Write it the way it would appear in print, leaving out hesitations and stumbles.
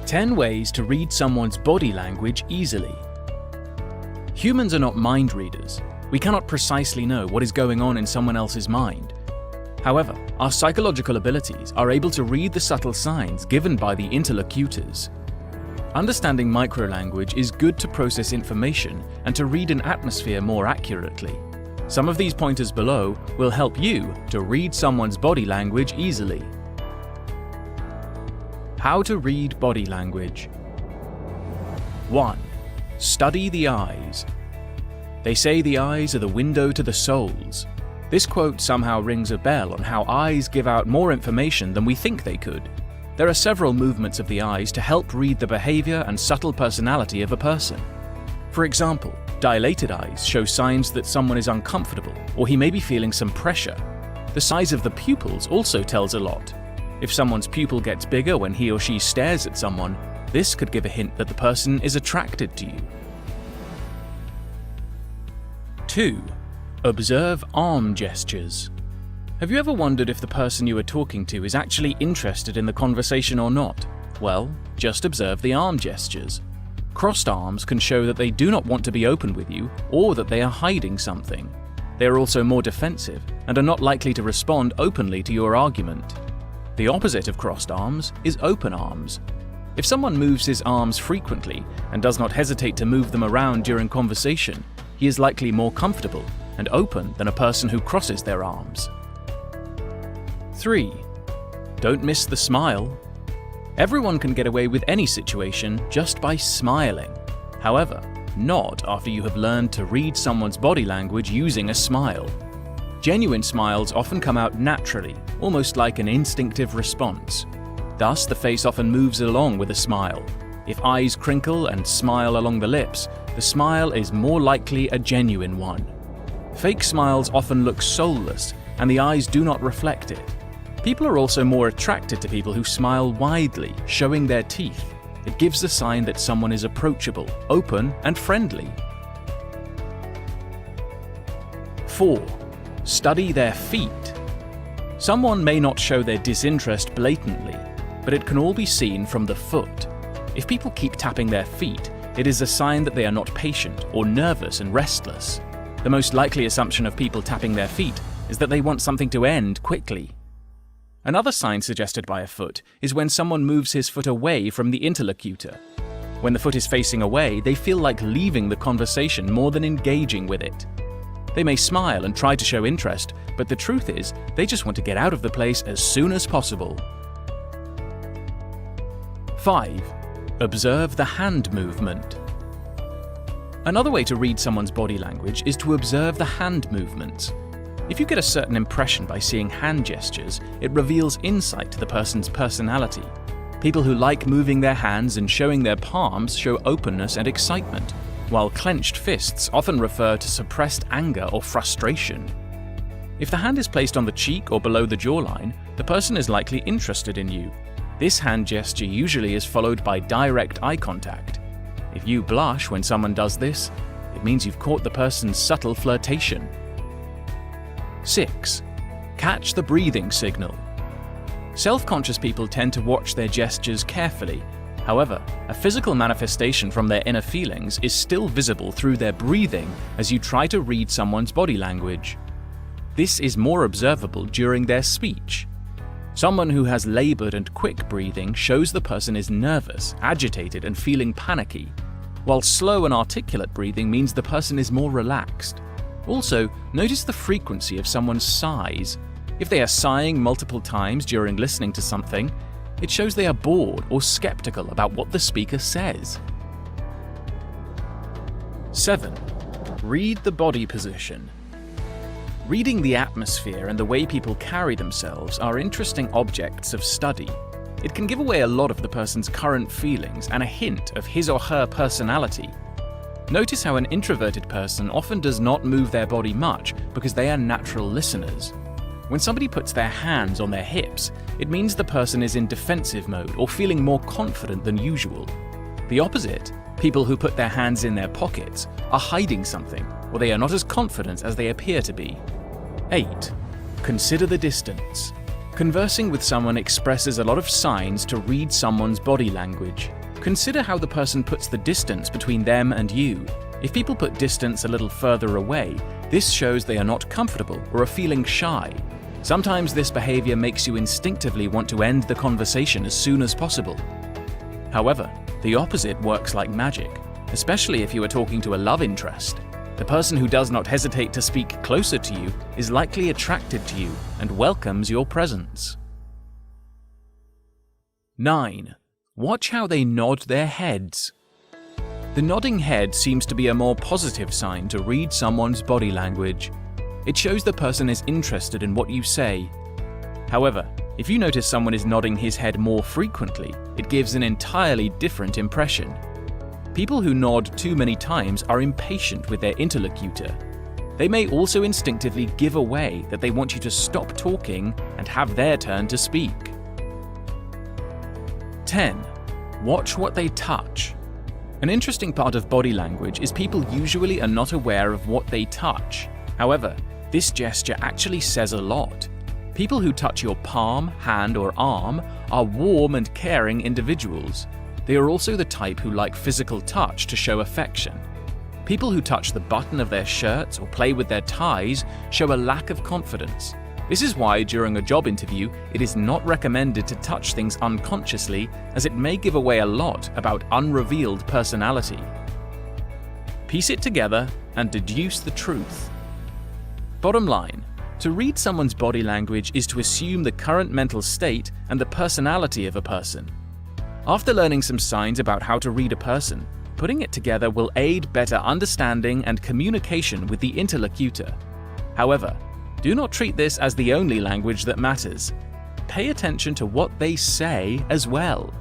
10 ways to read someone's body language easily. Humans are not mind readers. We cannot precisely know what is going on in someone else's mind. However, our psychological abilities are able to read the subtle signs given by the interlocutors. Understanding microlanguage is good to process information and to read an atmosphere more accurately. Some of these pointers below will help you to read someone's body language easily. How to read body language. 1. Study the eyes. They say the eyes are the window to the souls. This quote somehow rings a bell on how eyes give out more information than we think they could. There are several movements of the eyes to help read the behavior and subtle personality of a person. For example, dilated eyes show signs that someone is uncomfortable or he may be feeling some pressure. The size of the pupils also tells a lot. If someone's pupil gets bigger when he or she stares at someone, this could give a hint that the person is attracted to you. 2. Observe arm gestures. Have you ever wondered if the person you are talking to is actually interested in the conversation or not? Well, just observe the arm gestures. Crossed arms can show that they do not want to be open with you or that they are hiding something. They are also more defensive and are not likely to respond openly to your argument. The opposite of crossed arms is open arms. If someone moves his arms frequently and does not hesitate to move them around during conversation, he is likely more comfortable and open than a person who crosses their arms. 3. Don't miss the smile. Everyone can get away with any situation just by smiling. However, not after you have learned to read someone's body language using a smile. Genuine smiles often come out naturally, almost like an instinctive response. Thus, the face often moves along with a smile. If eyes crinkle and smile along the lips, the smile is more likely a genuine one. Fake smiles often look soulless, and the eyes do not reflect it. People are also more attracted to people who smile widely, showing their teeth. It gives the sign that someone is approachable, open, and friendly. 4. Study their feet. Someone may not show their disinterest blatantly, but it can all be seen from the foot. If people keep tapping their feet, it is a sign that they are not patient or nervous and restless. The most likely assumption of people tapping their feet is that they want something to end quickly. Another sign suggested by a foot is when someone moves his foot away from the interlocutor. When the foot is facing away, they feel like leaving the conversation more than engaging with it. They may smile and try to show interest, but the truth is, they just want to get out of the place as soon as possible. 5. Observe the hand movement. Another way to read someone's body language is to observe the hand movements. If you get a certain impression by seeing hand gestures, it reveals insight to the person's personality. People who like moving their hands and showing their palms show openness and excitement, while clenched fists often refer to suppressed anger or frustration. If the hand is placed on the cheek or below the jawline, the person is likely interested in you. This hand gesture usually is followed by direct eye contact. If you blush when someone does this, it means you've caught the person's subtle flirtation. 6. Catch the breathing signal. Self-conscious people tend to watch their gestures carefully. However, a physical manifestation from their inner feelings is still visible through their breathing as you try to read someone's body language. This is more observable during their speech. Someone who has labored and quick breathing shows the person is nervous, agitated, and feeling panicky, while slow and articulate breathing means the person is more relaxed. Also, notice the frequency of someone's sighs. If they are sighing multiple times during listening to something, it shows they are bored or skeptical about what the speaker says. 7. Read the body position. Reading the atmosphere and the way people carry themselves are interesting objects of study. It can give away a lot of the person's current feelings and a hint of his or her personality. Notice how an introverted person often does not move their body much because they are natural listeners. When somebody puts their hands on their hips, it means the person is in defensive mode or feeling more confident than usual. The opposite, people who put their hands in their pockets, are hiding something, or they are not as confident as they appear to be. 8. Consider the distance. Conversing with someone expresses a lot of signs to read someone's body language. Consider how the person puts the distance between them and you. If people put distance a little further away, this shows they are not comfortable or are feeling shy. Sometimes this behavior makes you instinctively want to end the conversation as soon as possible. However, the opposite works like magic, especially if you are talking to a love interest. The person who does not hesitate to speak closer to you is likely attracted to you and welcomes your presence. 9. Watch how they nod their heads. The nodding head seems to be a more positive sign to read someone's body language. It shows the person is interested in what you say. However, if you notice someone is nodding his head more frequently, it gives an entirely different impression. People who nod too many times are impatient with their interlocutor. They may also instinctively give away that they want you to stop talking and have their turn to speak. 10. Watch what they touch. An interesting part of body language is people usually are not aware of what they touch. However, this gesture actually says a lot. People who touch your palm, hand, or arm are warm and caring individuals. They are also the type who like physical touch to show affection. People who touch the button of their shirts or play with their ties show a lack of confidence. This is why during a job interview, it is not recommended to touch things unconsciously, as it may give away a lot about unrevealed personality. Piece it together and deduce the truth. Bottom line, to read someone's body language is to assume the current mental state and the personality of a person. After learning some signs about how to read a person, putting it together will aid better understanding and communication with the interlocutor. However, do not treat this as the only language that matters. Pay attention to what they say as well.